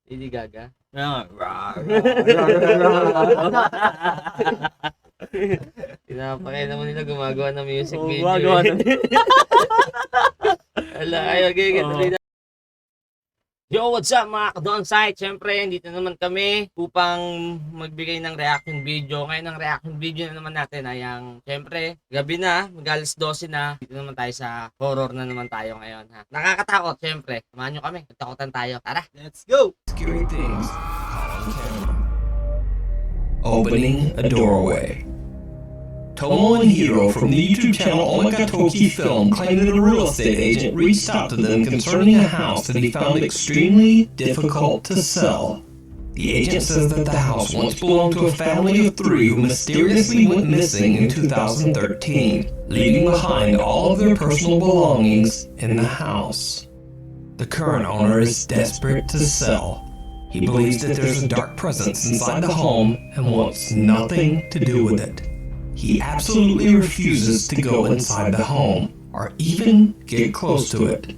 Lady Gaga. Pinapakita mo nila gumagawa ng music video. Gumagawa eh. Ala, ay, okay. Yo, what's up mga ka-Donsite? Siyempre, dito naman kami upang magbigay ng reaction video. Ngayon, ang reaction video na naman natin ay ang, siyempre, gabi na, mag-alas 12 na. Dito naman tayo sa horror na naman tayo ngayon. Ha? Nakakatakot, siyempre. Samahan nyo kami, nagtakutan tayo. Tara, let's go! Scary things. Opening a doorway. Tomo and Hiro from the YouTube channel Omagatoki Film claimed that a real estate agent reached out to them concerning a house that he found extremely difficult to sell. The agent says that the house once belonged to a family of 3 who mysteriously went missing in 2013, leaving behind all of their personal belongings in the house. The current owner is desperate to sell. He believes that there's a dark presence inside the home and wants nothing to do with it. He absolutely refuses to go inside the home or even get close to it.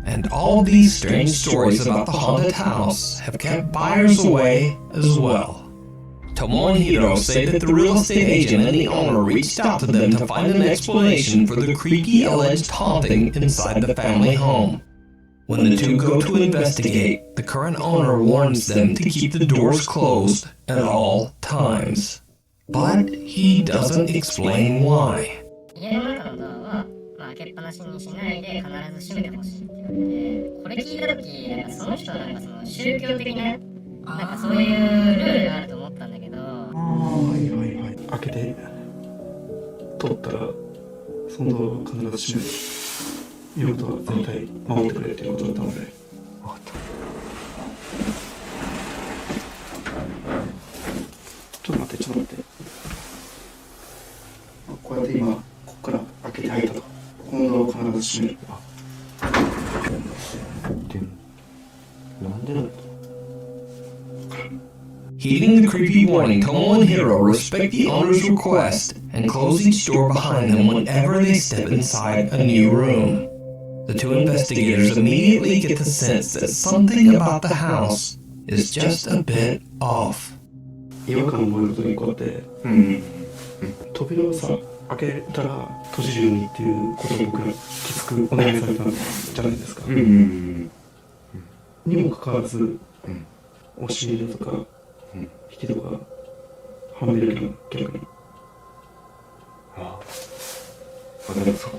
And all these strange stories about the haunted house have kept buyers away as well. Tomo and Hiro say that the real estate agent and the owner reached out to them to find an explanation for the creepy alleged haunting inside the family home. When the two go to investigate, the current owner warns them to keep the doors closed at all times. But he doesn't explain why. 家の中のドアは、開けっぱなしにしないで必ず閉めてほしいって言われて、これ聞いた時なんかその人はなんかその宗教的ななんかそういうルールがあると思ったんだけど、開けて取ったらそのドアを必ず閉めるいうことは絶対守ってくれっていうことだったので、分かった。ちょっと待って。こうやって今、ここから開けて入ったと。このドアを必ず閉める。なんでなんだ Heeding the creepy warning, Tomo and Hiro respect the owner's request and close each door behind them whenever they step inside a new room. The two investigators immediately get the sense that something about the house is just a bit off. 違和感を覚えることにこうやって、扉をさ開けたら閉じるようにっていうことを僕らきつくお願いされたんじゃないですか。にもかかわらず、押し入れとか、引きとかはめるけど逆に。でもさ、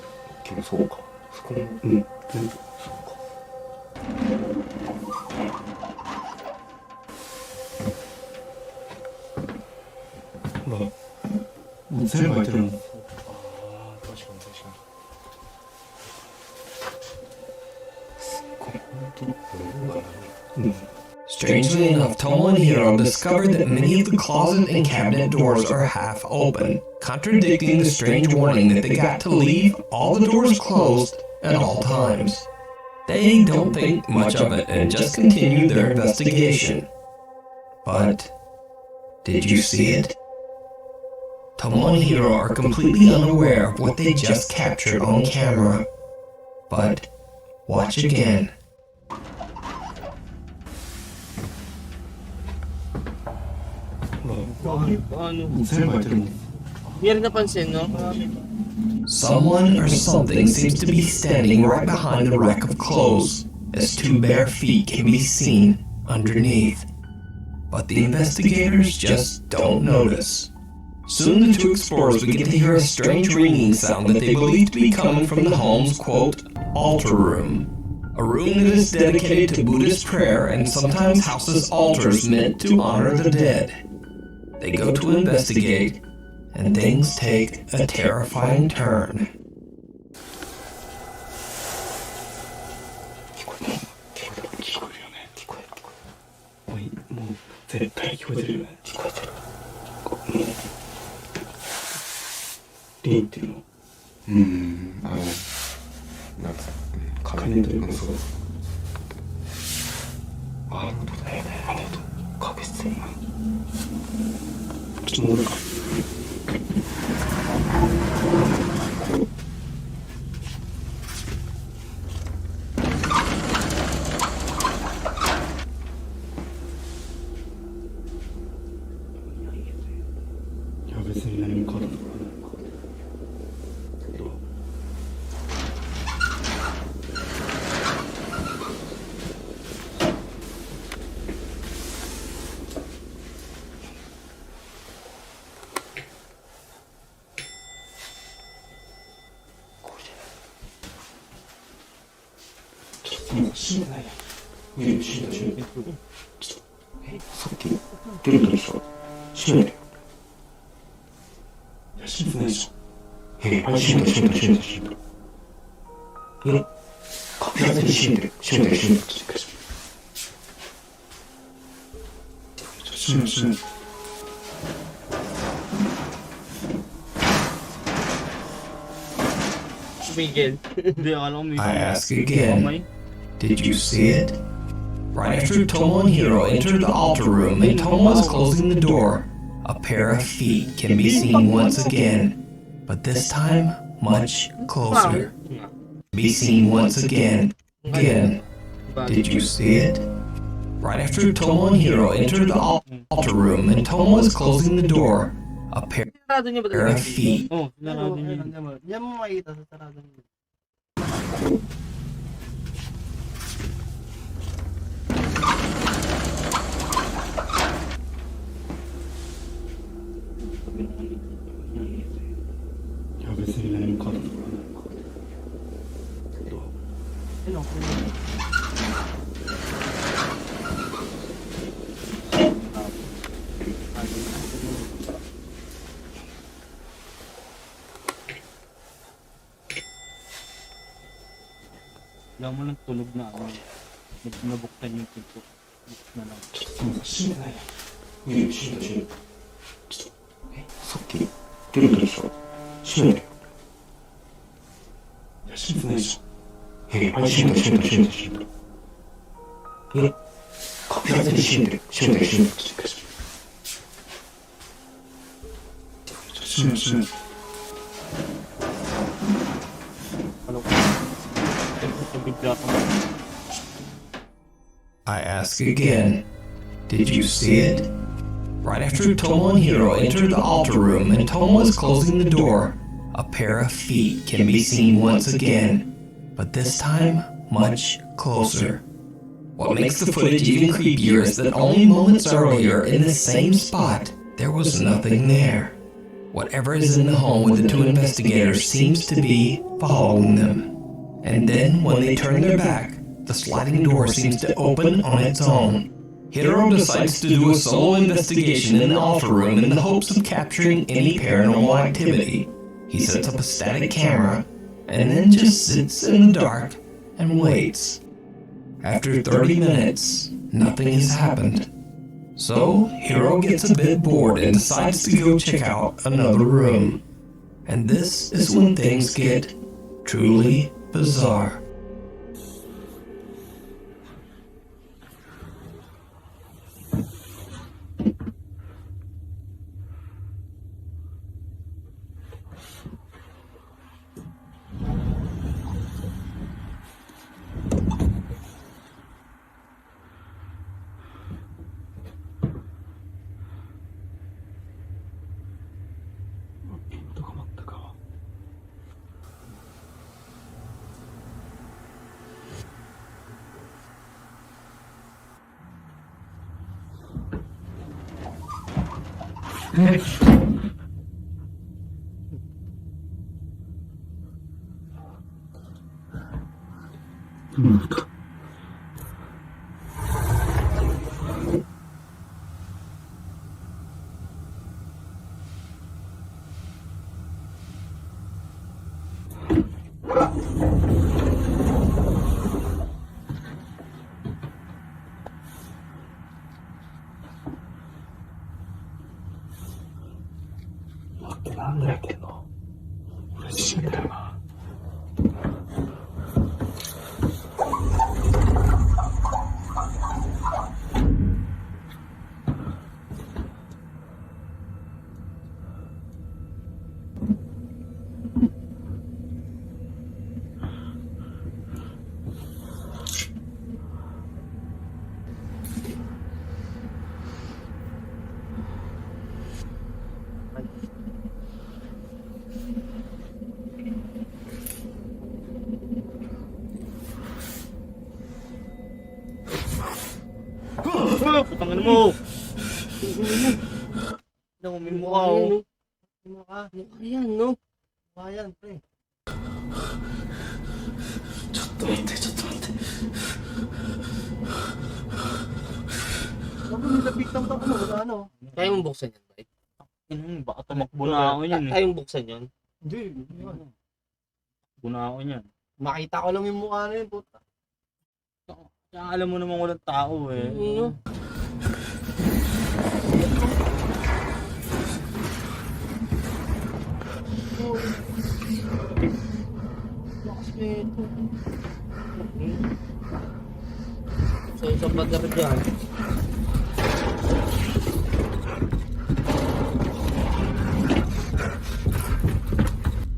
そうか。そこも全部そうか。もう全部開いてるもん。確かに。Strangely enough, Tomo and Hiro discovered that many of the closet and cabinet doors are half open, contradicting the strange warning that they got to leave all the doors closed at all times. They don't think much of it and just continue their investigation. But did you see it? Tomo and Hiro are completely unaware of what they just captured on camera. But watch again. Someone or something seems to be standing right behind the rack of clothes, as 2 bare feet can be seen underneath. But the investigators just don't notice. Soon the 2 explorers begin to hear a strange ringing sound that they believe to be coming from the home's, quote, altar room. A room that is dedicated to Buddhist prayer and sometimes houses altars meant to honor the dead. They go to investigate, and things take a terrifying turn. もう絶対聞こえてるよね。聞こえてる。リンっていうの。なんか仮面というかそう。あの音だよね。あの音。確実に。ちょっと戻るか。もう死んでないやん。いや死んだ死んだ。ちょっとさっき出るとでしょ。閉めて。いや死んでないじゃん。はい死んだ死んだ死んだ死んだ。確実に閉めてる閉めてる閉めてる。閉めてる閉めてる。Miguel. Hindi, akala ko Miguel. I ask again, did you see it? Right after Tomo and Hiro entered the altar room and Tomo was closing the door, a pair of feet can be seen once again, but this time much closer. Be seen once again. Again, did you see it? Right after Tomo and Hiro entered the altar room and Tomo was closing the door, a pair Sarado niya ba of talaga? feet Oo, sarado niya. Diyan mo makikita sa sarado niya.いや別に何も変わったとかない。どう？ Wala mo lang tulog na ano. Nabuktan yung pinto. Buksan na lang. ちょっともう死んでないやん。いや死んだ死んだ。ちょっとさっき出るとでしょ。閉めて。いや死んでないじゃん。はい死んだ死んだ死んだ死んだ。確実に閉めてる閉めてる閉めてる。閉めて閉めて。 I ask again, did you see it? Right after Tomo and Hiro entered the altar room and Tomo was closing the door, a pair of feet can be seen once again, but this time much closer. What makes the footage even creepier is that only moments earlier in the same spot, there was nothing there. Whatever is in the home with the two investigators seems to be following them. And then, when they turn their back, the sliding door seems to open on its own. Hiro decides to do a solo investigation in the altar room in the hopes of capturing any paranormal activity. He sets up a static camera, and then just sits in the dark and waits. After 30 minutes, nothing has happened. So, Hiro gets a bit bored and decides to go check out another room. And this is when things get truly bizarre.なんだやってんの？俺死んだよな。Putang ina mo! Ano, may mukha oh. May mukha. Mukha yan, no? Mukha yan, pre. ちょっと待ってちょっと待って。nabigtan ka ano, wala ano. Kaya mong buksan yan, Bay? Baka tumakbo na ako yun eh. Kaya mong buksan yun? Hindi, yun. Tumakbo na ako yan. Makita ko lang yung mukha na yun, puta. Kaya alam mo naman walang tao eh. Ano? Lakas nito. So, sa bagar dyan.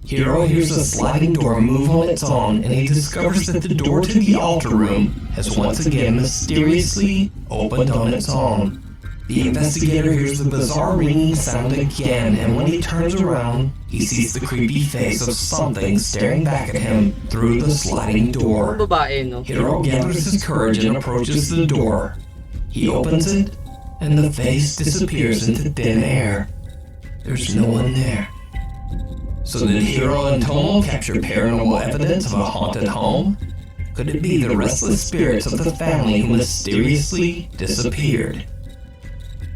Hero hears a sliding door move on its own, and he discovers that the door to the altar room has once again mysteriously opened on its own. The investigator hears the bizarre ringing sound again, and when he turns around, he sees the creepy face of something staring back at him through the sliding Ang door. babae, no? Hero gathers his courage and approaches the door. He opens it, and the face disappears into thin air. There's no one there. So did Hiro and Tomo capture paranormal evidence of a haunted home? Could it be the restless spirits of the family who mysteriously disappeared?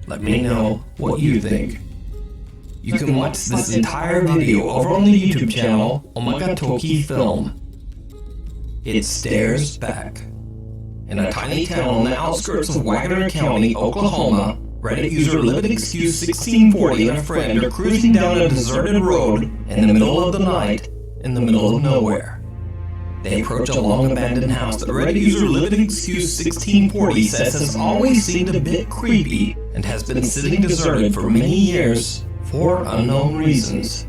Let me know what you think. You can watch this entire video over on the YouTube channel Omagatoki Film. It stares back. In a tiny town on the outskirts of Wagner County, Oklahoma, Reddit user LividExcuse1640 and a friend are cruising down a deserted road in the middle of the night in the middle of nowhere. They approach a long abandoned house that Reddit user LividExcuse1640 says has always seemed a bit creepy and has been sitting deserted for many years for unknown reasons.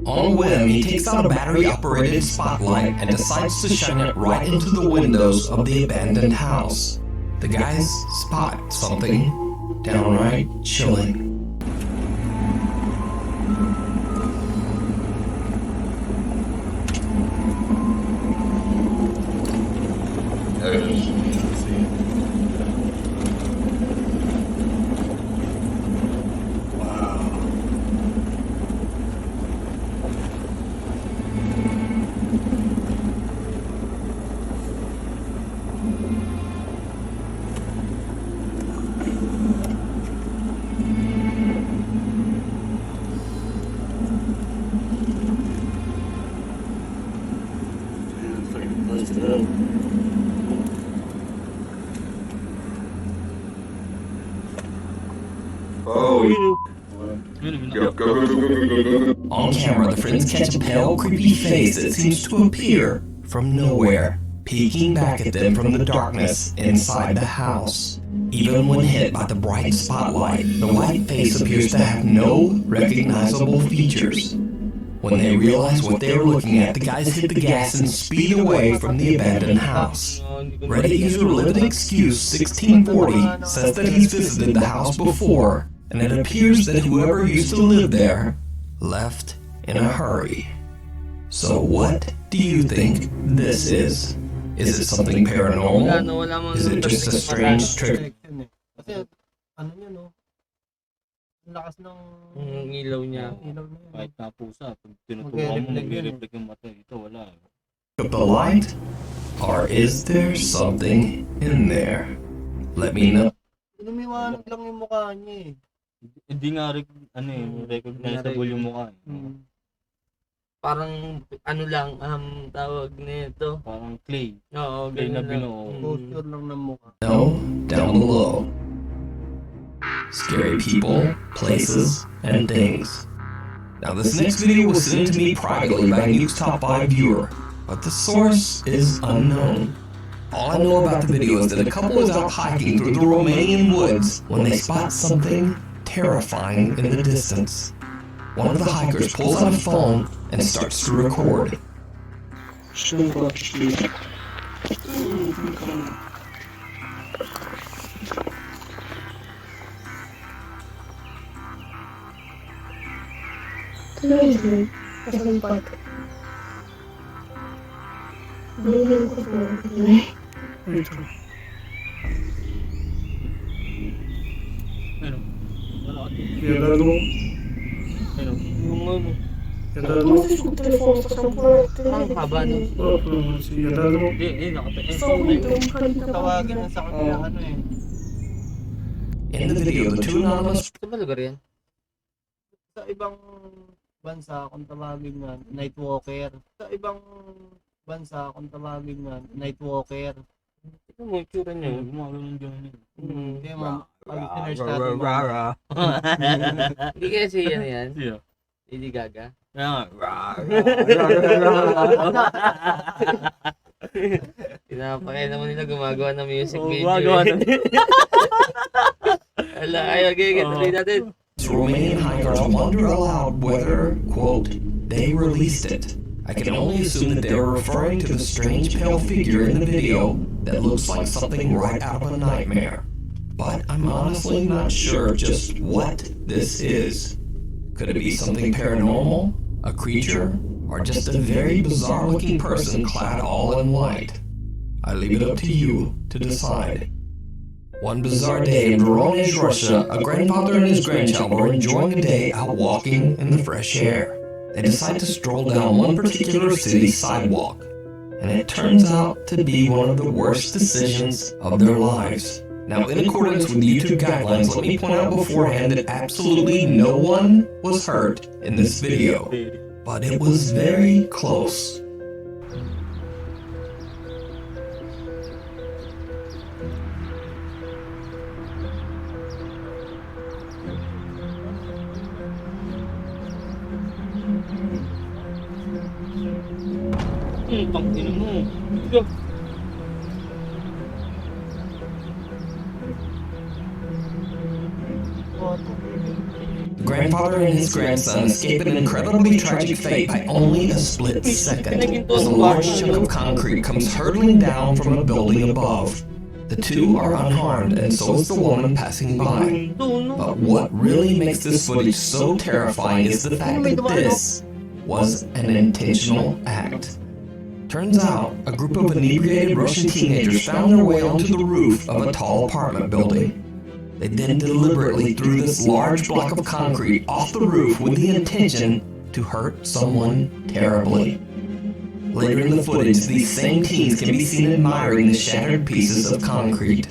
On a whim, he takes out a battery-operated spotlight and decides to shine it right into the windows of the abandoned house. The guys spot something downright chilling. On camera, the friends catch a pale, creepy face that seems to appear from nowhere, peeking back at them from the darkness inside the house. Even when hit by the bright spotlight, the white face appears to have no recognizable features. When they realize what they were looking at, the guys hit the gas and speed away from the abandoned house. Reddit user LividExcuse1640 says that he's visited the house before, and it appears that whoever used to live there left in a hurry. So what do you think this is? Is it something paranormal? Is it just a strange trick? Kasi, ano yun, no? Ang lakas ng Ilaw niya. ilaw niya. Kahit na pusa, pag tinutuwa mo, nag-reflect yung mata. Ito, wala. Of the light? Or is there something in there? Let me know. Lumiwanag lang yung mukha niya eh. Hindi nga, recognizable yung mukha. Parang, ano lang, tawag nito. Parang clay. Oo, Clay na ganun lang. binuo. Posture lang ng mukha. Know down below. Scary people, places, and things. Now this next video was sent to me privately by Nuke's top 5 viewer, but the source is unknown. All I know about the video is that a couple is out hiking through the Romanian woods when they spot something terrifying in the distance. One of the hikers pulls out a phone and starts to record. Ano? Entrando, Yung ano, entrando. ang haba no? Sí, entrando. Hindi, nakatayin. Tawagin na sa kanila ano eh. In the video, the two anonymous Sa ba lugar yan? Sa ibang bansa, kung tawagin nga, Nightwalker. Sa ibang bansa, kung tawagin nga, Nightwalker. Tignan mo yung tsura niya. Gumagano ng gano'n. Kaya pag sinerge natin mga Hindi kasi yan yan. Yeah. Lady Gaga. Kaya nga. Pinapakaya naman nila gumagawa ng music Oo, video. gumagawa eh. Ala, ayaw, tuloy natin. Romanian hikers wonder aloud whether, quote, they released it. I can only assume that they were referring to the strange pale figure in the video that looks like something right out of a nightmare. But I'm honestly not sure just what this is. Could it be something paranormal, a creature, or just a very bizarre looking person clad all in white? I leave it up to you to decide. One bizarre day in Voronezh, Russia, a grandfather and his grandchild are enjoying a day out walking in the fresh air. They decide to stroll down one particular city sidewalk, and it turns out to be one of the worst decisions of their lives. Now, in accordance with the YouTube guidelines, let me point out beforehand that absolutely no one was hurt in this video, but it was very close. Tangina mo. The grandfather and his grandson escape an incredibly tragic fate by only a split second, as a large chunk of concrete comes hurtling down from a building above. The two are unharmed, and so is the woman passing by. But what really makes this footage so terrifying is the fact that this was an intentional act. Turns out, a group of inebriated Russian teenagers found their way onto the roof of a tall apartment building. They then deliberately threw this large block of concrete off the roof with the intention to hurt someone terribly. Later in the footage, these same teens can be seen admiring the shattered pieces of concrete.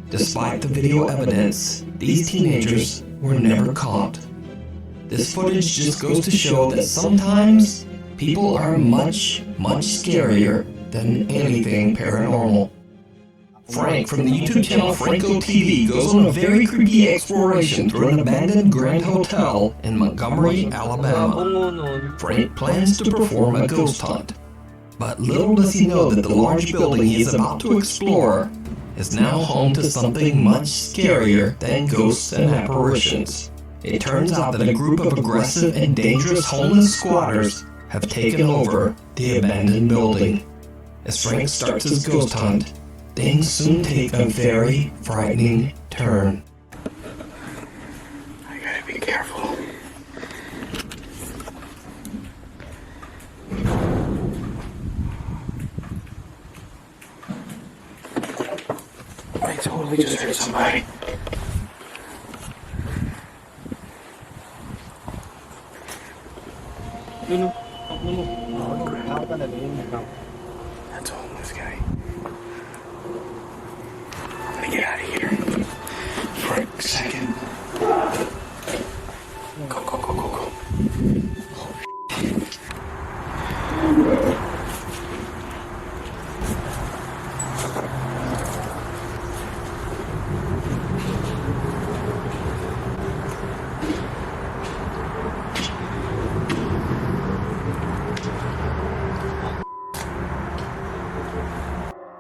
Despite the video evidence, these teenagers were never caught. This footage just goes to show that sometimes people are much, much scarier than anything paranormal. Frank from the YouTube channel Franco TV goes on a very creepy exploration through an abandoned Grand Hotel in Montgomery, Alabama. Frank plans to perform a ghost hunt, but little does he know that the large building he is about to explore is now home to something much scarier than ghosts and apparitions. It turns out that a group of aggressive and dangerous homeless squatters have taken over the abandoned building. As Frank starts his ghost hunt, things soon take a very frightening turn. I gotta be careful. I totally just heard somebody. Ako talaga yun. That's a homeless guy. I'm gonna get out of here for a second. Go, go, go, go, go.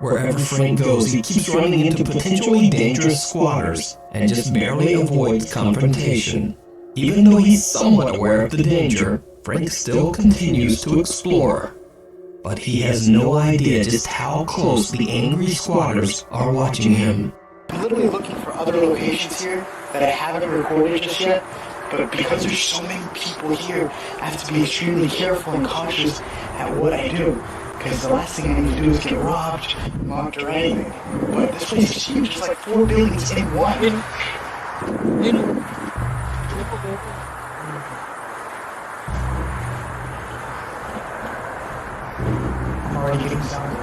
Wherever Frank goes, he keeps running into potentially dangerous squatters and just barely avoids confrontation. Even though he's somewhat aware of the danger, Frank still continues to explore. But he has no idea just how close the angry squatters are watching him. I'm literally looking for other locations here that I haven't recorded just yet, but because there's so many people here, I have to be extremely careful and cautious at what I do, because the last thing I need to do is get robbed, mugged, or anything. But this place is huge, it's like 4 buildings in one. I'm already getting sound.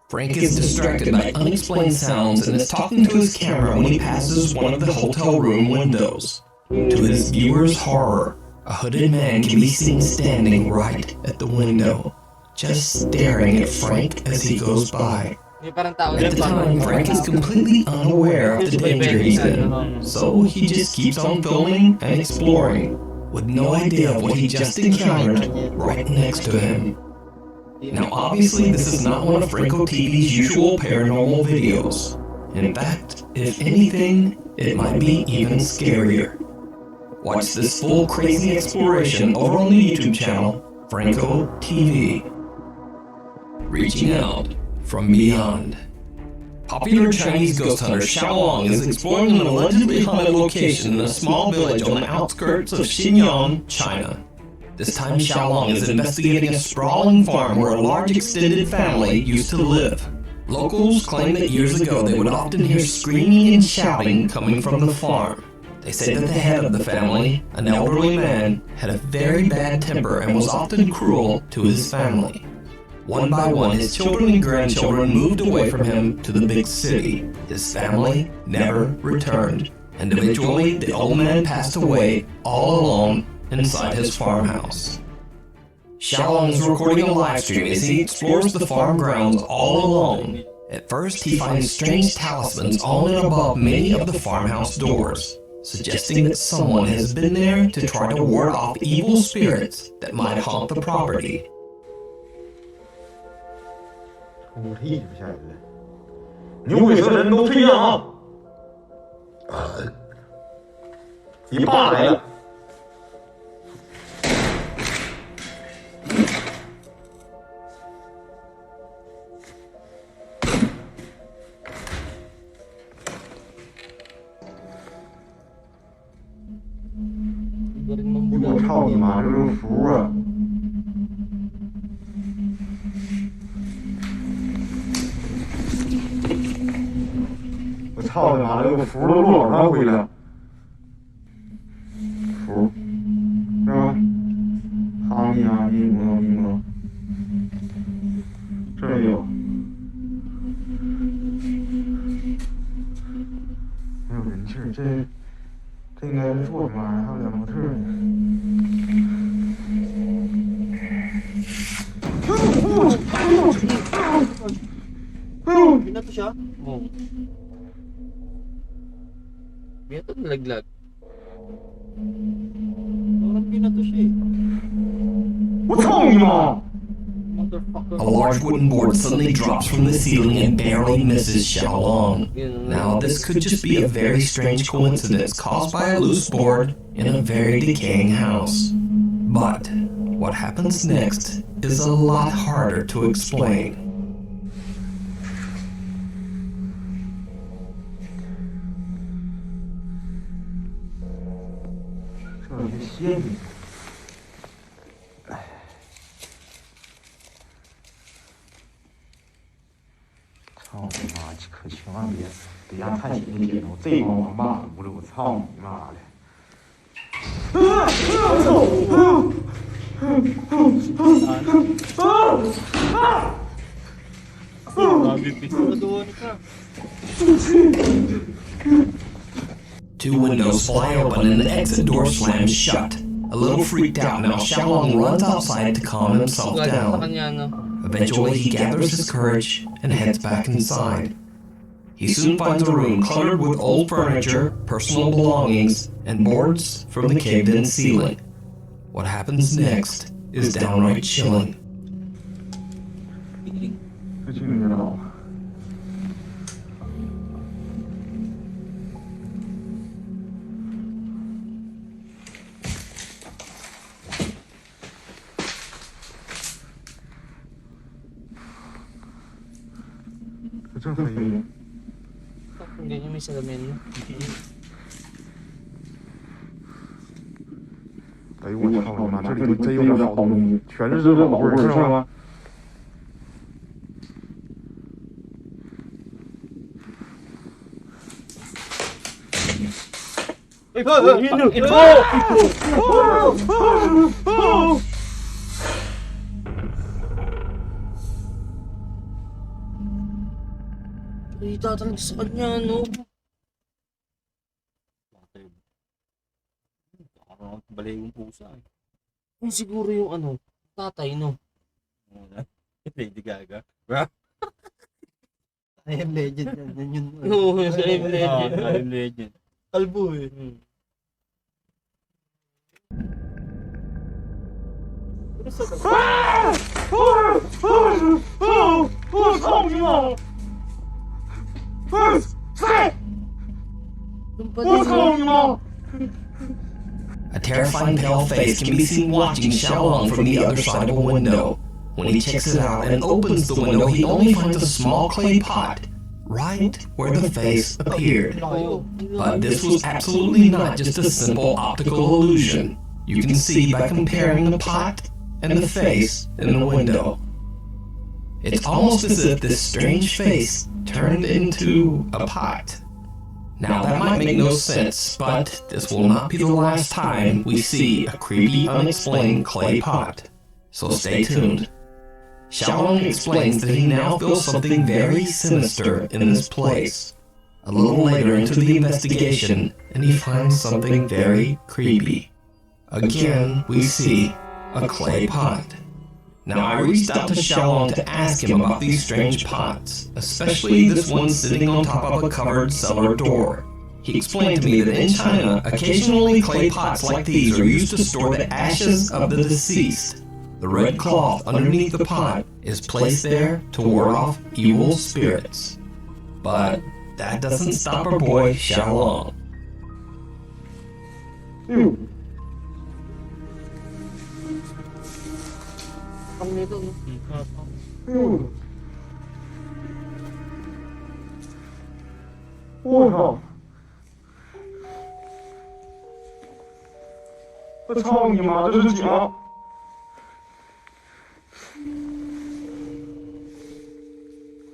Frank is distracted by unexplained sounds and is talking to his camera when he passes one of the hotel room windows. To his viewers' horror, a hooded man can be seen standing right at the window, just staring at Frank as he goes by. May parang tao At the time, Frank is completely unaware of the danger he's in, so he just keeps on filming and exploring, with no idea of what he just encountered right next to him. Now obviously this is not one of Franco TV's usual paranormal videos. In fact, if anything, it might be even scarier. Watch this full crazy exploration over on the YouTube channel, Franco TV. Reaching out from beyond. Popular Chinese ghost hunter Xiaolong is exploring an allegedly haunted location in a small village on the outskirts of Xinjiang, China. This time Xiaolong is investigating a sprawling farm where a large extended family used to live. Locals claim that years ago they would often hear screaming and shouting coming from the farm. They say that the head of the family, an elderly man, had a very bad temper and was often cruel to his family. One by one, his children and grandchildren moved away from him to the big city. His family never returned, and eventually the old man passed away all alone inside his farmhouse. Xiaolong is recording a live stream as he explores the farm grounds all alone. At first, he finds strange talismans on and above many of the farmhouse doors, suggesting that someone has been there to try to ward off evil spirits that might haunt the property. 我这一直吓人了，牛鬼蛇神都退让啊！你爸来了。我操你妈，这是符啊！我操你妈，这个符都落上回了，符是吧？哈尼啊，尼摩尼摩，这也有。没有人气儿，这应该是做什么玩意儿？还有两模特呢。Binato siya? Oo. Binato nalaglag. Parang binato siya eh. 我操你妈！ A large wooden board suddenly drops from the ceiling and barely misses Xiaolong. Now, this could just be a very strange coincidence caused by a loose board in a very decaying house. But what happens next is a lot harder to explain. 这是仙女。操你妈！可千万别让太极给点着，这帮王八犊子！我操你妈的！Doon ka. Two windows fly open and the exit door slams shut. A little freaked out now, Xiaolong runs outside to calm himself Sa down. kanya, no? Eventually, he gathers his courage and heads back inside. He soon finds a room cluttered with old furniture, personal belongings, and boards from the caved-in ceiling. What happens next is downright chilling. 这去你知道吗？这真黑。 Hindi niya may salamin. 哎呦我操你妈！这里头真有点好东西，全是这老味儿，是吗？ Kita talaga sa kanya, no? Parang balay yung pusa eh. Yung siguro yung ano, tatay, no? Lady Gaga. I am legend yan. Yan yun. No, yung sa I'm Legend. I am legend. Kalbo eh. A terrifying pale face can be seen watching Xiaolong from the other side of a window. When he checks it out and opens the window, he only finds a small clay pot right where the face appeared. But this was absolutely not just a simple optical illusion. You can see by comparing the pot and the face in the window. It's almost as if this strange face turned into a pot. Now that might make no sense, but this will not be the last time we see a creepy, unexplained clay pot. So stay tuned. Xiaolong explains that he now feels something very sinister in this place. A little later into the investigation, and he finds something very creepy. Again, we see a clay pot. Now, I reached out to Xiaolong to ask him about these strange pots, especially this one sitting on top of a covered cellar door. He explained to me that in China, occasionally clay pots like these are used to store the ashes of the deceased. The red cloth underneath the pot is placed there to ward off evil spirits. But that doesn't stop our boy Xiaolong. Ang nito, no? 我操！我操你妈！这是井！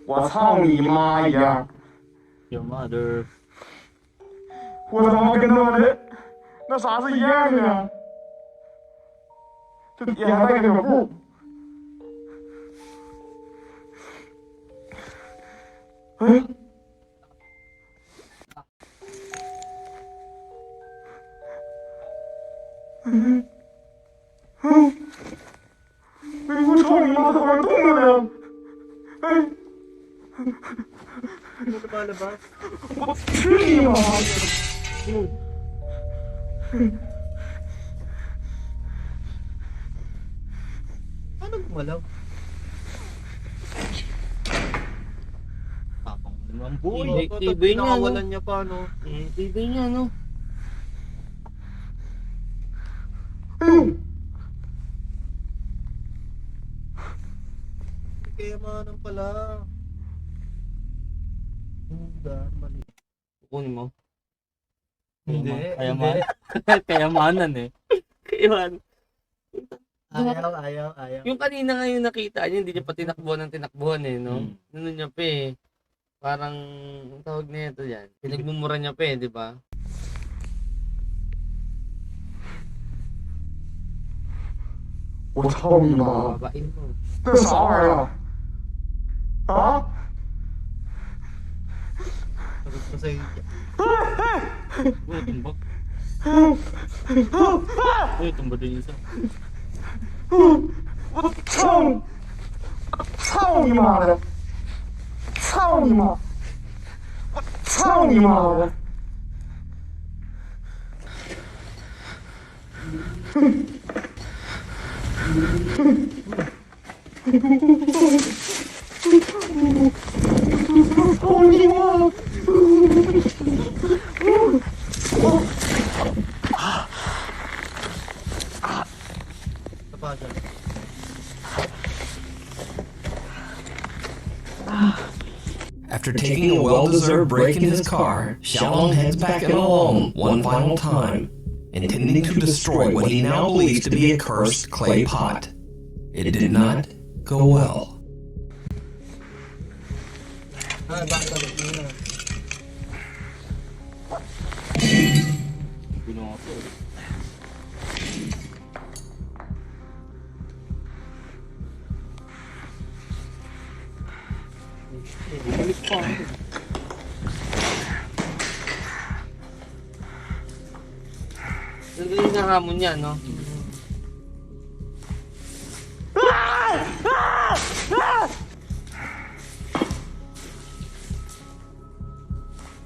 我操你妈呀！ Your mother. 我他妈跟他妈的那啥是一样的呀！这底下还带个小布。哎。 哎，我操你妈！它好像动了呢！哎， Ano lumalabas? 我去你妈！ Paano gumalaw? Tapang naman boy. Tibay niya, no? Nakawalan niya pa, no? Tibay niya, no? Kayamanan pala. Mali. Kukunin mo. Kayaman. Kayamanan eh. Kailan? Ayaw. Yung kanina nga yung nakita niya, hindi niya pa tinakbuhan eh, no? Ano niya pa eh. Parang, ang tawag niya ito yan. Pinagmumura niya pa eh, di ba? 我操你妈！ Babain mo. 这啥玩意儿？啊！ Sagot ko sa'yo. Uy, tumba. Uy, tumba din isa. 我操你！操你妈的！操你妈！我操你妈的！ Tapasan. After taking a well-deserved break in his car, Xiaolong heads back in alone one final time, intending to destroy what he now believes to be a cursed clay pot. It did not go well. Bakit sagot mo na? Gulo ako eh. Bumalik pa. Nagaling na hamon niya, no?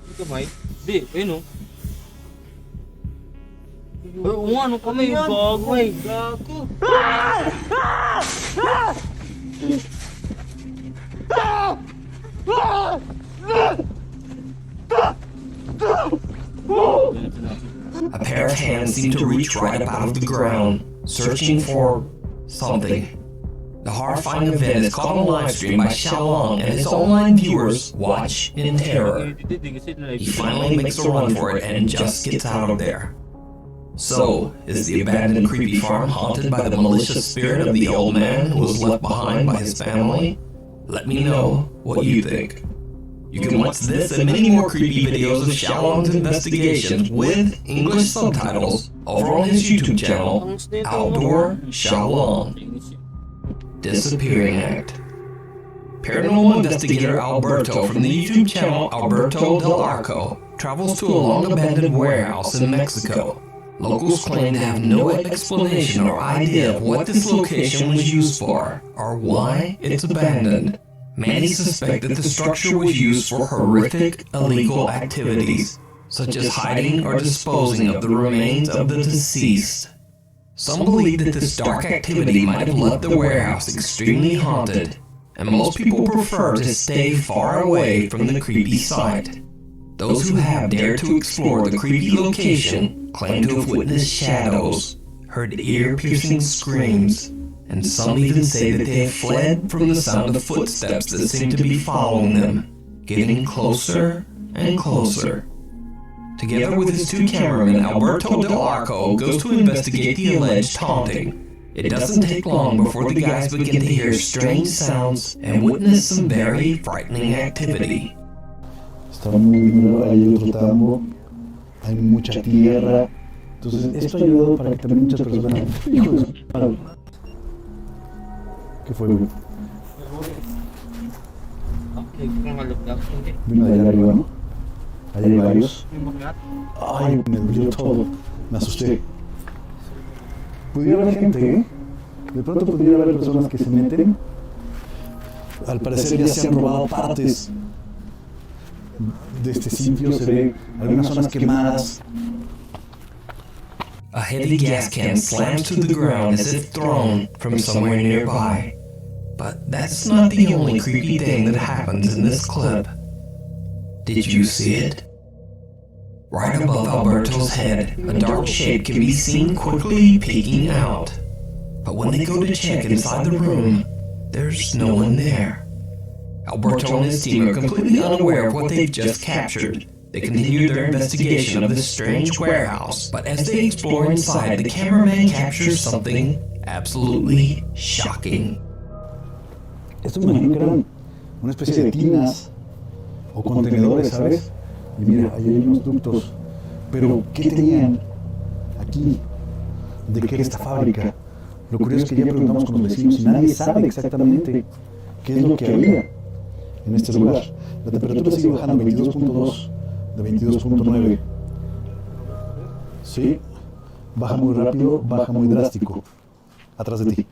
Ito, Mike? Di, ayun, oh. Oo nga, ano kami? Gago, eh. Gago. A pair of hands seem to reach right up out of the ground, searching for something. The horrifying event is caught on live stream by Xiaolong, and his online viewers watch in terror. He finally makes a run for it and just gets out of there. So, is the abandoned creepy farm haunted by the malicious spirit of the old man who was left behind by his family? Let me know what you think. You can watch this and many more creepy videos of Xiaolong's investigations with English subtitles over on his YouTube channel, Outdoor Xiaolong. Disappearing Act. Paranormal investigator Alberto from the YouTube channel Alberto Del Arco travels to a long-abandoned warehouse in Mexico. Locals claim to have no explanation or idea of what this location was used for, or why it's abandoned. Many suspect that the structure was used for horrific illegal activities, such as hiding or disposing of the remains of the deceased. Some believe that this dark activity might have left the warehouse extremely haunted, and most people prefer to stay far away from the creepy site. Those who have dared to explore the creepy location claim to have witnessed shadows, heard ear-piercing screams, and some even say that they have fled from the sound of footsteps that seem to be following them, getting closer and closer. Together with his two cameramen, Alberto Del Arco goes to investigate the alleged haunting. It doesn't take long before the guys begin to hear strange sounds and witness some very frightening activity. Está muy dinero, hay otro tambo, hay mucha tierra. Entonces, esto ha ayudado para que también muchas personas. Hijo de su madre. ¿Qué fue, güey? Vino de allá arriba, ¿no? Allá hay varios. Ay, me dolió todo. Me asusté. Pudiera haber gente, ¿eh? De pronto pudiera haber personas que se meten. Al parecer ya se han robado partes de este sitio. Se ve algunas zonas quemadas. A heavy gas can slams to the ground as if thrown from somewhere nearby. But that's not the only creepy thing that happens in this clip. Did you see it? Right above Alberto's head, a dark shape can be seen quickly peeking out. But when they go to check inside the room, there's no one there. Alberto and his team are completely unaware of what they've just captured. They continue their investigation of this strange warehouse, but as they explore inside, the cameraman captures something absolutely shocking. Esto me imagino que eran una especie de tinas o contenedores, ¿sabes? Y mira, ahí hay unos ductos. Pero, ¿qué tenían aquí? ¿De qué era esta fábrica? Lo curioso es que ya preguntamos con los vecinos y nadie sabe exactamente qué es lo que había en este lugar. La temperatura sigue bajando, 22.2 de 22.9. Sí, baja muy rápido, baja muy drástico. Atrás de ti.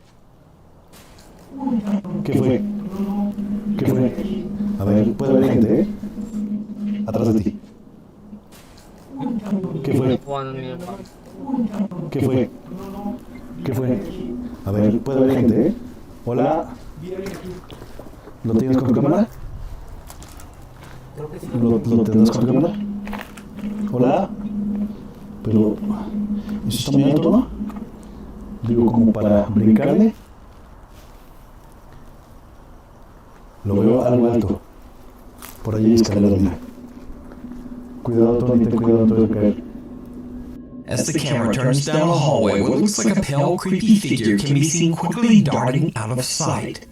¿Qué fue? ¿Qué fue? A ver, puede haber gente, ¿eh? Atrás de ti. ¿Qué fue? ¿Qué fue? ¿Qué fue? A ver, puede haber gente, ¿eh? Hola. ¿Lo tienes con tu cámara? ¿Lo tendrás con tu cámara? Hola. Pero... ¿eso está muy alto, no? Digo, como para brincarle. Lo veo algo alto. Por allí hay escaleras, mira. Cuidado, Tony, ten cuidado antes de caer. As the camera turns down the hallway, what looks like a pale, creepy figure can be seen quickly darting out of sight.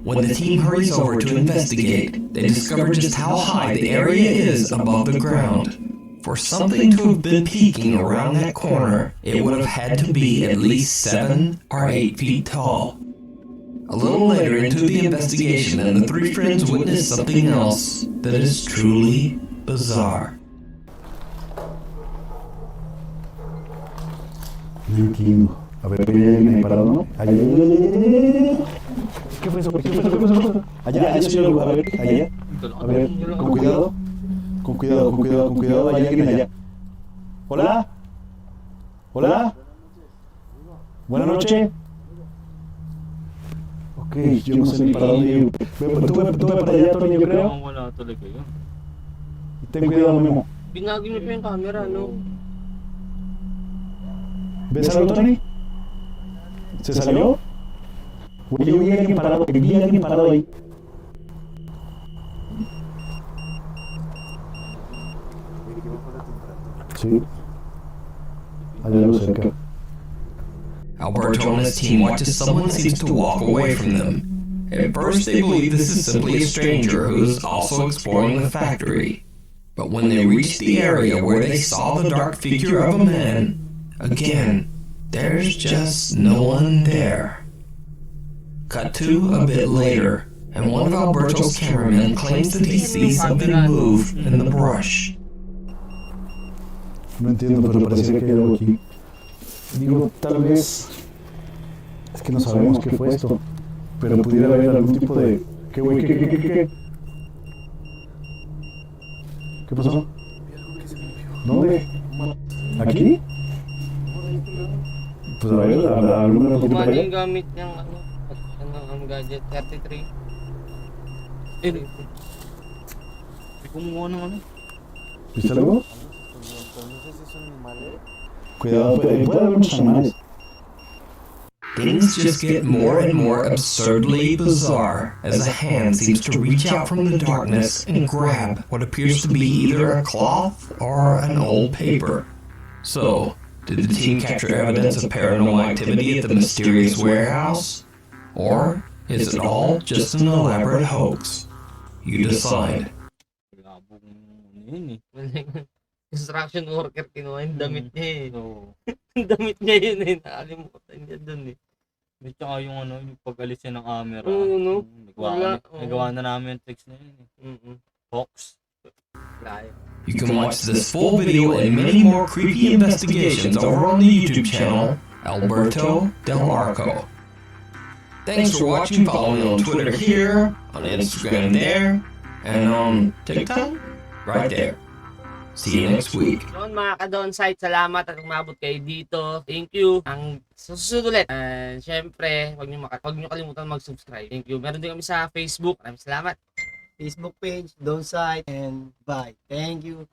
When the team hurries over to investigate, they discover just how high the area is above the ground. For something to have been peeking around that corner, it would have had to be at least 7 or 8 feet tall. A little later into the investigation, and the three friends witness something else that is truly bizarre. No entiendo. A ver, ¿hay alguien ahí parado, no? Allá, allá, allá, allá, allá, allá. ¿Qué fue eso? ¿Qué fue eso? ¿Qué fue eso? Allá, allá, señor. A ver, allá. A ver, con cuidado. Con cuidado, con cuidado, con cuidado. Hay alguien allá. Hola. Hola. Buenas noches. Ok, yo no sé ni para dónde ir. Tú ve para allá, Tony, yo creo. Mukhang wala talaga yun. Ten cuidado, Memo. Binagi niyo pa yung camera, no? ¿Ves algo, Tony? ¿Se salió? Oye, yo vi a alguien parado, vi a alguien parado ahí. Sí. Hay algo cerca. Alberto and his team watch as someone seems to walk away from them. At first, they believe this is simply a stranger who's also exploring the factory. But when they reach the area where they saw the dark figure of a man, again, there's just no one there. Cut to a bit later, and one of Alberto's cameramen claims that he sees something move in the brush. No entiendo, pero parece que hay algo aquí. Digo, tal vez... Es que no sabemos qué fue esto. Pero pudiera haber algún tipo de... ¿Qué, güey? ¿Qué? ¿Qué pasó? ¿Dónde? ¿Aquí? Pues a ver, ¿alguna noticia para Kumano allá? yung gamit niyang ang gadget 33. Hindi kumuha ng ano. ¿Viste algo? Cuidado, puede haber muchos animales. Things just get more and more absurdly bizarre as a hand seems to reach out from the darkness and grab what appears to be either a cloth or an old paper. So, did the team capture evidence of paranormal activity at the mysterious warehouse? Or is it all just an elaborate hoax? You decide. Labong ano yun eh. Construction worker, kinuha yung damit niya eh. So, Yung damit niya yun eh. Nakalimutan niya dun eh. may tsaka yung ano, yung pag-alis niya ng camera. Oo, no? Wala, oo. Nagawa na namin yung text na yun eh. Fox. Layo. You can watch this full video and many more creepy investigations over on the YouTube channel, Alberto Del Arco. Thanks for watching. Follow me on Twitter here, on Instagram there, and on TikTok right there. See you next week. Yun mga ka-downside, salamat at umabot kayo dito. Thank you. Ang susunod ulit. And syempre, huwag nyo kalimutan mag-subscribe. Thank you. Meron din kami sa Facebook. Maraming salamat. Facebook page, Downside, and bye. Thank you.